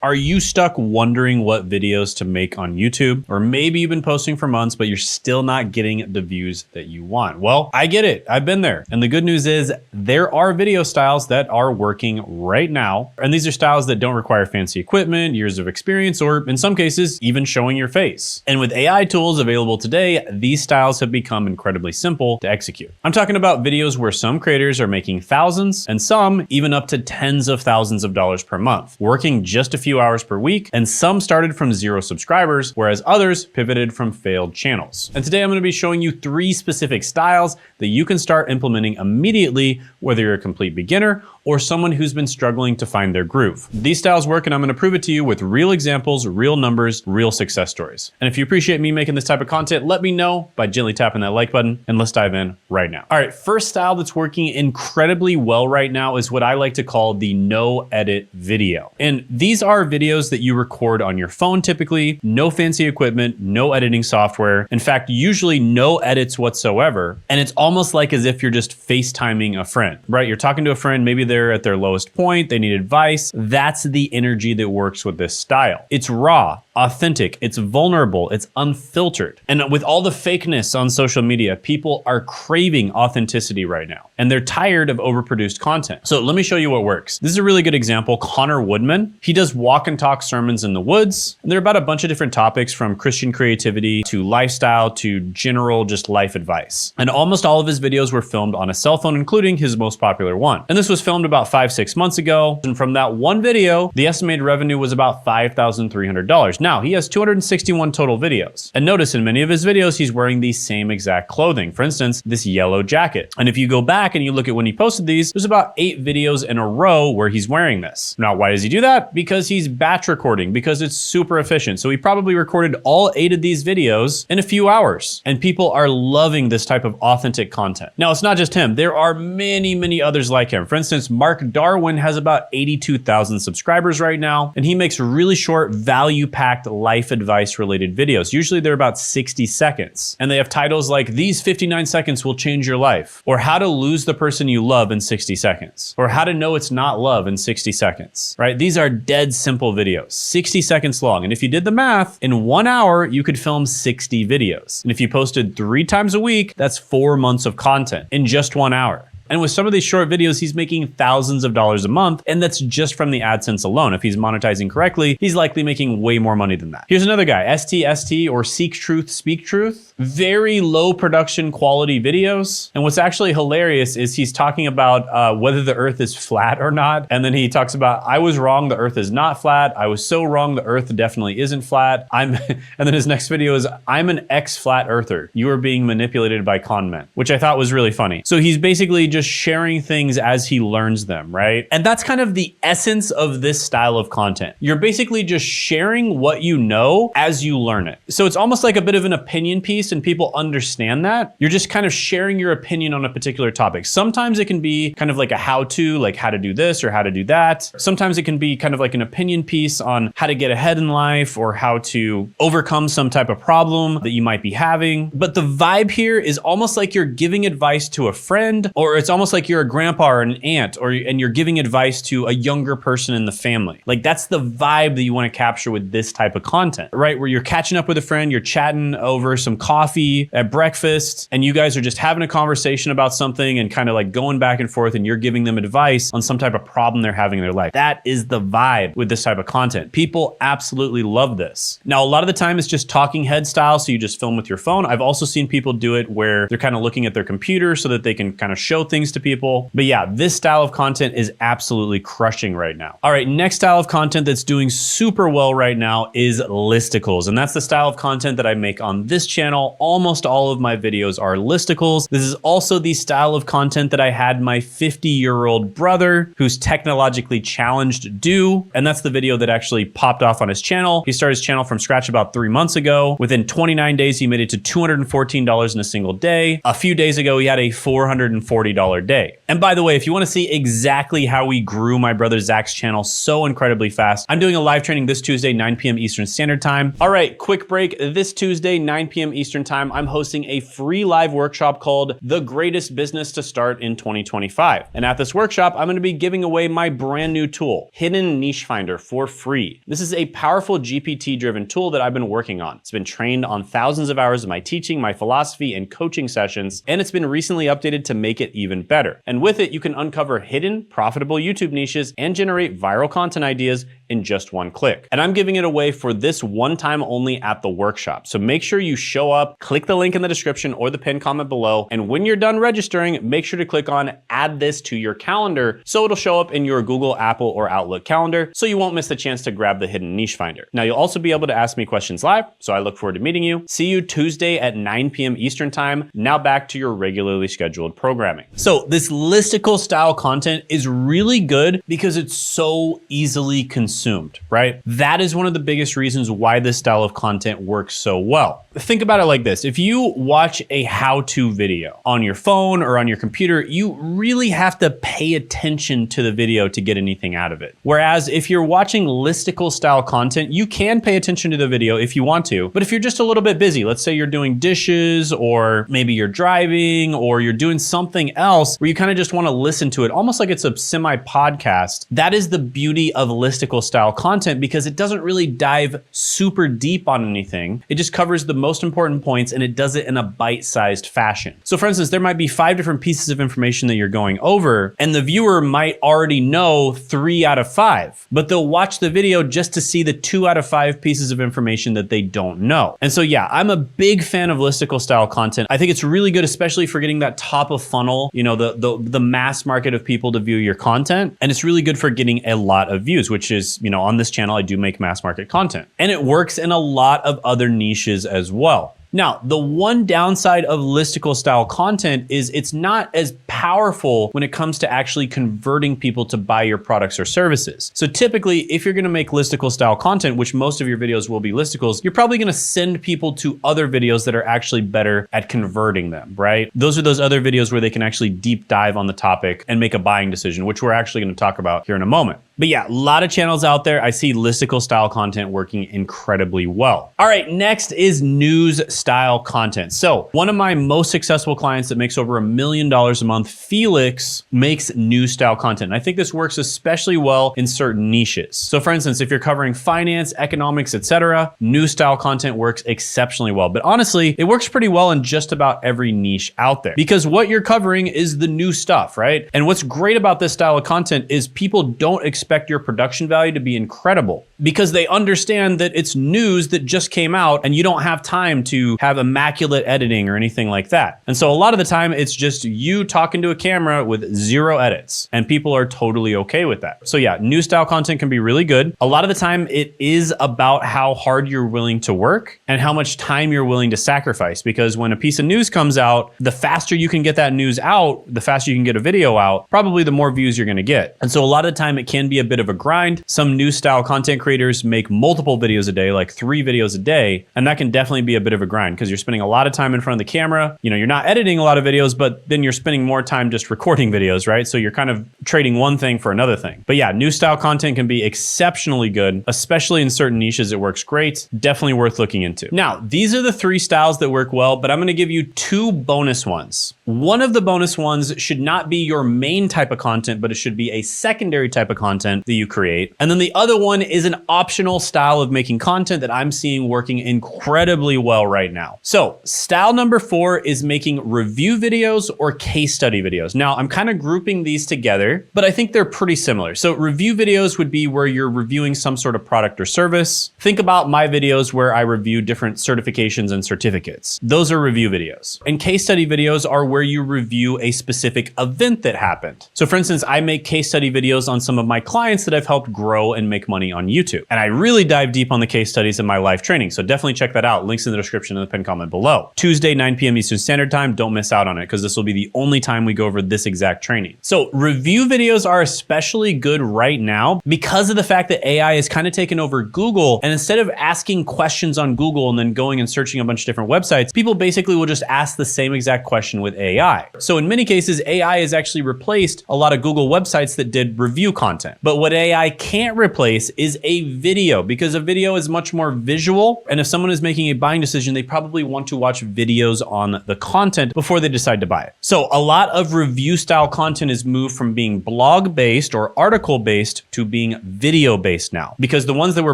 Are you stuck wondering what videos to make on YouTube? Or maybe you've been posting for months, but you're still not getting the views that you want. Well, I get it. I've been there. And the good news is there are video styles that are working right now. And these are styles that don't require fancy equipment, years of experience, or in some cases, even showing your face. And with AI tools available today, these styles have become incredibly simple to execute. I'm talking about videos where some creators are making thousands and some even up to tens of thousands of dollars per month, working just a few hours per week, and some started from 0 subscribers, whereas others pivoted from failed channels. And today I'm gonna be showing you 3 specific styles that you can start implementing immediately, whether you're a complete beginner or someone who's been struggling to find their groove. These styles work, and I'm gonna prove it to you with real examples, real numbers, real success stories. And if you appreciate me making this type of content, let me know by gently tapping that like button, and let's dive in right now. All right, first style that's working incredibly well right now is what I like to call the no edit video. And these are videos that you record on your phone typically, no fancy equipment, no editing software. In fact, usually no edits whatsoever. And it's almost like as if you're just FaceTiming a friend, right? You're talking to a friend, maybe they're at their lowest point, they need advice. That's the energy that works with this style. It's raw, authentic, it's vulnerable, it's unfiltered. And with all the fakeness on social media, people are craving authenticity right now, and they're tired of overproduced content. So let me show you what works. This is a really good example. Connor Woodman, he does walk and talk sermons in the woods, and they're about a bunch of different topics from Christian creativity to lifestyle to general just life advice. And almost all of his videos were filmed on a cell phone, including his most popular one. And this was filmed about 5-6 months ago. And from that one video, the estimated revenue was about $5,300. Now, he has 261 total videos. And notice in many of his videos, he's wearing the same exact clothing. For instance, this yellow jacket. And if you go back and you look at when he posted these, there's about 8 videos in a row where he's wearing this. Now, why does he do that? Because he's batch recording, because it's super efficient. So he probably recorded all 8 of these videos in a few hours. And people are loving this type of authentic content. Now, it's not just him. There are many, many others like him. For instance, Mark Darwin has about 82,000 subscribers right now, and he makes really short, value-packed life advice related videos. Usually they're about 60 seconds. And they have titles like, "These 59 seconds will change your life," or "How to lose the person you love in 60 seconds," or "How to know it's not love in 60 seconds," right? These are dead simple videos, 60 seconds long. And if you did the math, in 1 hour, you could film 60 videos. And if you posted 3 times a week, that's 4 months of content in just 1 hour. And with some of these short videos, he's making thousands of dollars a month, and that's just from the AdSense alone. If he's monetizing correctly, he's likely making way more money than that. Here's another guy, STST, or Seek Truth, Speak Truth. Very low production quality videos. And what's actually hilarious is he's talking about whether the earth is flat or not. And then he talks about, "I was wrong, the earth is not flat. I was so wrong, the earth definitely isn't flat. And then his next video is, "I'm an ex-flat earther. You are being manipulated by con men," which I thought was really funny. So he's basically just sharing things as he learns them, right? And that's kind of the essence of this style of content. You're basically just sharing what you know as you learn it. So it's almost like a bit of an opinion piece, and people understand that. You're just kind of sharing your opinion on a particular topic. Sometimes it can be kind of like a how-to, like how to do this or how to do that. Sometimes it can be kind of like an opinion piece on how to get ahead in life or how to overcome some type of problem that you might be having. But the vibe here is almost like you're giving advice to a friend, or it's almost like you're a grandpa or an aunt, and you're giving advice to a younger person in the family. Like, that's the vibe that you want to capture with this type of content, right? Where you're catching up with a friend, you're chatting over some coffee at breakfast, and you guys are just having a conversation about something and kind of like going back and forth, and you're giving them advice on some type of problem they're having in their life. That is the vibe with this type of content. People absolutely love this. Now, a lot of the time it's just talking head style, so you just film with your phone. I've also seen people do it where they're kind of looking at their computer so that they can kind of show things to people. But yeah, this style of content is absolutely crushing right now. All right, next style of content that's doing super well right now is listicles. And that's the style of content that I make on this channel. Almost all of my videos are listicles. This is also the style of content that I had my 50-year-old brother, who's technologically challenged, do. And that's the video that actually popped off on his channel. He started his channel from scratch about 3 months ago. Within 29 days, he made it to $214 in a single day. A few days ago, he had a $440 $1 day. And by the way, if you want to see exactly how we grew my brother Zach's channel so incredibly fast, I'm doing a live training this Tuesday, 9 p.m. Eastern Standard Time. All right, quick break. This Tuesday, 9 p.m. Eastern Time, I'm hosting a free live workshop called The Greatest Business to Start in 2025. And at this workshop, I'm going to be giving away my brand new tool, Hidden Niche Finder, for free. This is a powerful GPT-driven tool that I've been working on. It's been trained on thousands of hours of my teaching, my philosophy, and coaching sessions, and it's been recently updated to make it even better. And with it, you can uncover hidden, profitable YouTube niches and generate viral content ideas in just one click. And I'm giving it away for this one time only at the workshop. So make sure you show up, click the link in the description or the pinned comment below. And when you're done registering, make sure to click on add this to your calendar so it'll show up in your Google, Apple, or Outlook calendar so you won't miss the chance to grab the Hidden Niche Finder. Now you'll also be able to ask me questions live, so I look forward to meeting you. See you Tuesday at 9 p.m. Eastern Time. Now back to your regularly scheduled programming. So this listicle style content is really good because it's so easily consumed, right? That is one of the biggest reasons why this style of content works so well. Think about it like this. If you watch a how-to video on your phone or on your computer, you really have to pay attention to the video to get anything out of it. Whereas if you're watching listicle style content, you can pay attention to the video if you want to, but if you're just a little bit busy, let's say you're doing dishes or maybe you're driving or you're doing something else where you kind of just want to listen to it, almost like it's a semi-podcast, that is the beauty of listicle style content because it doesn't really dive super deep on anything. It just covers the most important points and it does it in a bite-sized fashion. So for instance, there might be 5 different pieces of information that you're going over and the viewer might already know 3 out of 5, but they'll watch the video just to see the 2 out of 5 pieces of information that they don't know. And so yeah, I'm a big fan of listicle style content. I think it's really good, especially for getting that top of funnel, you know, the mass market of people to view your content. And it's really good for getting a lot of views, which is, you know, on this channel, I do make mass market content. And it works in a lot of other niches as well. Now, the one downside of listicle style content is it's not as powerful when it comes to actually converting people to buy your products or services. So typically, if you're gonna make listicle style content, which most of your videos will be listicles, you're probably gonna send people to other videos that are actually better at converting them, right? Those are those other videos where they can actually deep dive on the topic and make a buying decision, which we're actually gonna talk about here in a moment. But yeah, a lot of channels out there. I see listicle style content working incredibly well. All right, next is news style content. So one of my most successful clients that makes over $1 million a month, Felix, makes news style content. And I think this works especially well in certain niches. So for instance, if you're covering finance, economics, etc., news style content works exceptionally well. But honestly, it works pretty well in just about every niche out there because what you're covering is the new stuff, right? And what's great about this style of content is people don't expect your production value to be incredible because they understand that it's news that just came out and you don't have time to have immaculate editing or anything like that. And so a lot of the time it's just you talking to a camera with 0 edits and people are totally okay with that. So yeah, news style content can be really good. A lot of the time it is about how hard you're willing to work and how much time you're willing to sacrifice because when a piece of news comes out, the faster you can get that news out, the faster you can get a video out, probably the more views you're gonna get. And so a lot of the time it can be a bit of a grind. Some news style content creators make multiple videos a day, like 3 videos a day. And that can definitely be a bit of a grind because you're spending a lot of time in front of the camera. You know, you're not editing a lot of videos, but then you're spending more time just recording videos, right? So you're kind of trading one thing for another thing. But yeah, news style content can be exceptionally good, especially in certain niches. It works great. Definitely worth looking into. Now, these are the 3 styles that work well, but I'm going to give you 2 bonus ones. One of the bonus ones should not be your main type of content, but it should be a secondary type of content that you create. And then the other one is an optional style of making content that I'm seeing working incredibly well right now. So style number 4 is making review videos or case study videos. Now I'm kind of grouping these together, but I think they're pretty similar. So review videos would be where you're reviewing some sort of product or service. Think about my videos where I review different certifications and certificates. Those are review videos. And case study videos are where you review a specific event that happened. So for instance, I make case study videos on some of my clients that I've helped grow and make money on YouTube. And I really dive deep on the case studies in my live training. So definitely check that out. Links in the description and the pinned comment below. Tuesday, 9 p.m. Eastern Standard Time. Don't miss out on it because this will be the only time we go over this exact training. So review videos are especially good right now because of the fact that AI has kind of taken over Google. And instead of asking questions on Google and then going and searching a bunch of different websites, people basically will just ask the same exact question with AI. So in many cases, AI has actually replaced a lot of Google websites that did review content. But what AI can't replace is a video, because a video is much more visual. And if someone is making a buying decision, they probably want to watch videos on the content before they decide to buy it. So a lot of review style content is moved from being blog based or article based to being video based now. Because the ones that were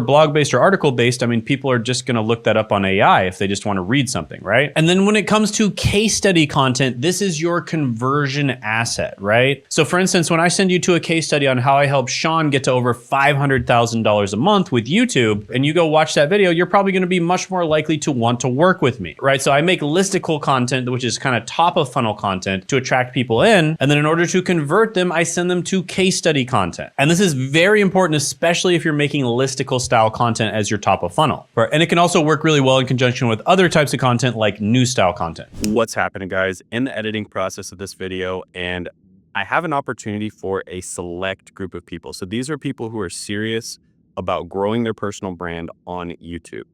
blog based or article based, I mean, people are just going to look that up on AI if they just want to read something, right? And then when it comes to case study content, this is your conversion asset, right? So for instance, when I send you to a case study on how I helped Sean get to over $500,000 a month with YouTube, and you go watch that video, you're probably going to be much more likely to want to work with me, right? So I make listicle content, which is kind of top of funnel content to attract people in. And then in order to convert them, I send them to case study content. And this is very important, especially if you're making listicle style content as your top of funnel. Right? And it can also work really well in conjunction with other types of content like news style content. What's happening, guys? In the editing process of this video, and I have an opportunity for a select group of people. So these are people who are serious about growing their personal brand on YouTube.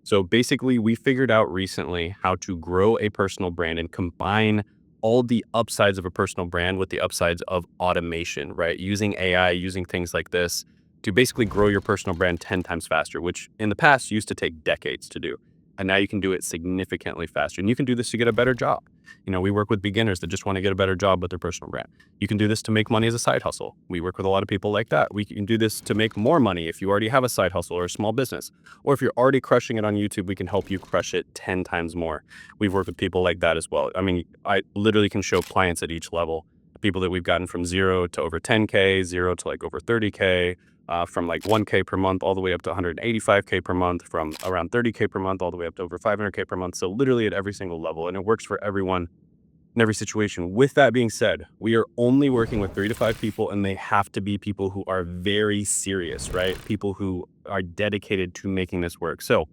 So basically, we figured out recently how to grow a personal brand and combine all the upsides of a personal brand with the upsides of automation, right? Using AI, using things like this to basically grow your personal brand 10 times faster, which in the past used to take decades to do. And now you can do it significantly faster. And you can do this to get a better job. You know, we work with beginners that just want to get a better job with their personal brand. You can do this to make money as a side hustle. We work with a lot of people like that. We can do this to make more money if you already have a side hustle or a small business. Or if you're already crushing it on YouTube, we can help you crush it 10 times more. We've worked with people like that as well. I mean, I literally can show clients at each level. People that we've gotten from 0 to over 10K, 0 to like over 30K, from like 1K per month all the way up to 185K per month, from around 30K per month all the way up to over 500K per month. So literally at every single level, and it works for everyone in every situation. With that being said, we are only working with 3 to 5 people, and they have to be people who are very serious, right? People who are dedicated to making this work. So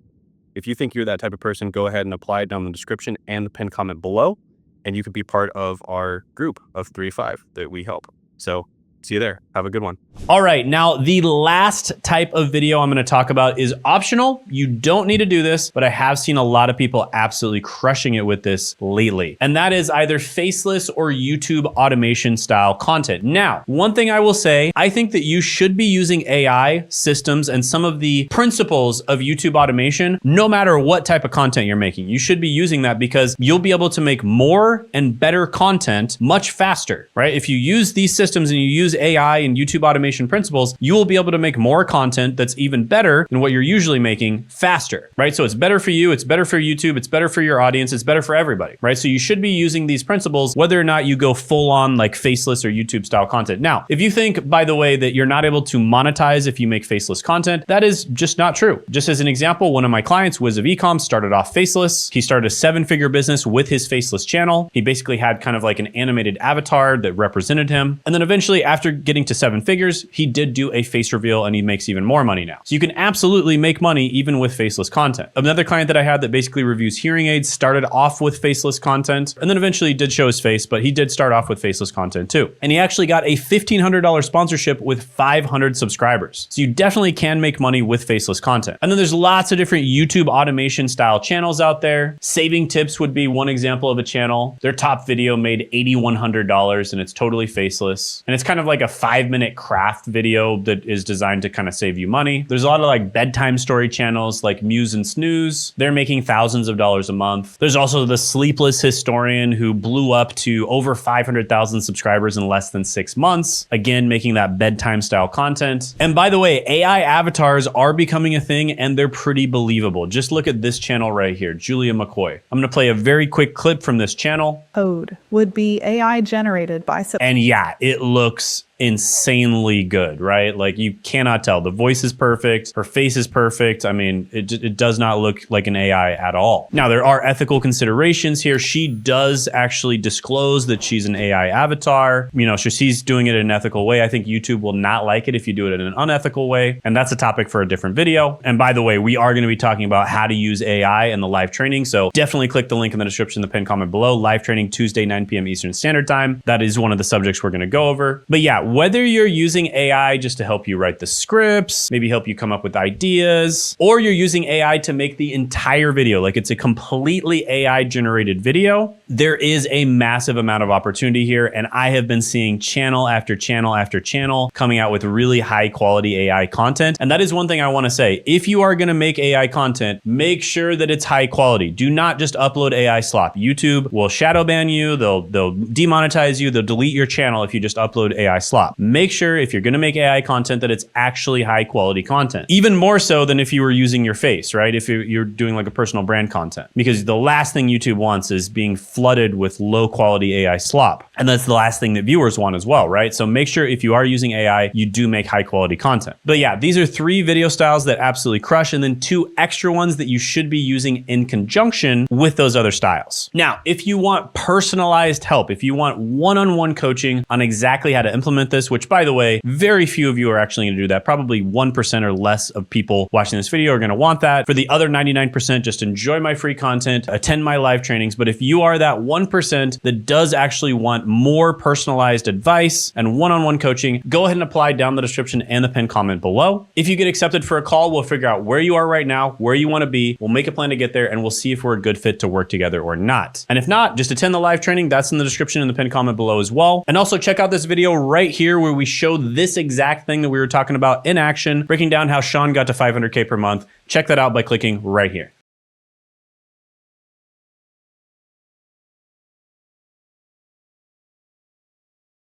if you think you're that type of person, go ahead and apply it down in the description and the pinned comment below, and you can be part of our group of 3 to 5 that we help. So see you there. Have a good one. All right, now the last type of video I'm going to talk about is optional. You don't need to do this, but I have seen a lot of people absolutely crushing it with this lately. And that is either faceless or YouTube automation style content. Now, one thing I will say, I think that you should be using AI systems and some of the principles of YouTube automation, no matter what type of content you're making. You should be using that because you'll be able to make more and better content much faster, right? If you use these systems and you use AI and YouTube automation principles, you will be able to make more content that's even better than what you're usually making faster, right? So it's better for you, it's better for YouTube, it's better for your audience, it's better for everybody, right? So you should be using these principles, whether or not you go full on like faceless or YouTube style content. Now, if you think, by the way, that you're not able to monetize if you make faceless content, that is just not true. Just as an example, one of my clients, Wiz of Ecom, started off faceless. He started a 7-figure business with his faceless channel. He basically had kind of like an animated avatar that represented him. And then eventually, after getting to 7 figures, he did do a face reveal and he makes even more money now. So you can absolutely make money even with faceless content. Another client that I had that basically reviews hearing aids started off with faceless content and then eventually did show his face, but he did start off with faceless content too. And he actually got a $1,500 sponsorship with 500 subscribers. So you definitely can make money with faceless content. And then there's lots of different YouTube automation style channels out there. Saving Tips would be one example of a channel. Their top video made $8,100 and it's totally faceless. And it's kind of like a 5-minute craft video that is designed to kind of save you money. There's a lot of like bedtime story channels like Muse and Snooze. They're making thousands of dollars a month. There's also the Sleepless Historian who blew up to over 500,000 subscribers in less than 6 months. Again, making that bedtime style content. And by the way, AI avatars are becoming a thing and they're pretty believable. Just look at this channel right here, Julia McCoy. I'm gonna play a very quick clip from this channel. Code would be AI generated by... And yeah, it looks insanely good, right? Like you cannot tell. The voice is perfect. Her face is perfect. I mean, it does not look like an AI at all. Now, there are ethical considerations here. She does actually disclose that she's an AI avatar. You know, so she's doing it in an ethical way. I think YouTube will not like it if you do it in an unethical way. And that's a topic for a different video. And by the way, we are going to be talking about how to use AI in the live training. So definitely click the link in the description, the pinned comment below. Live training Tuesday, 9 p.m. Eastern Standard Time. That is one of the subjects we're going to go over. But yeah, whether you're using AI just to help you write the scripts, maybe help you come up with ideas, or you're using AI to make the entire video, like it's a completely AI generated video, there is a massive amount of opportunity here. And I have been seeing channel after channel after channel coming out with really high quality AI content. And that is one thing I want to say. If you are going to make AI content, make sure that it's high quality. Do not just upload AI slop. YouTube will shadow ban you. They'll demonetize you. They'll delete your channel if you just upload AI slop. Make sure if you're going to make AI content that it's actually high quality content. Even more so than if you were using your face, right? If you're doing like a personal brand content, because the last thing YouTube wants is being flooded with low quality AI slop. And that's the last thing that viewers want as well, right? So make sure if you are using AI, you do make high quality content. But yeah, these are 3 video styles that absolutely crush, and then 2 extra ones that you should be using in conjunction with those other styles. Now, if you want personalized help, if you want one-on-one coaching on exactly how to implement this, which by the way, very few of you are actually going to do that. Probably 1% or less of people watching this video are going to want that. For the other 99%, just enjoy my free content, attend my live trainings. But if you are that 1% that does actually want more personalized advice and one-on-one coaching, go ahead and apply down the description and the pinned comment below. If you get accepted for a call, we'll figure out where you are right now, where you want to be. We'll make a plan to get there, and we'll see if we're a good fit to work together or not. And if not, just attend the live training. That's in the description and the pinned comment below as well. And also check out this video right here where we show this exact thing that we were talking about in action, breaking down how Sean got to 500K per month. Check that out by clicking right here.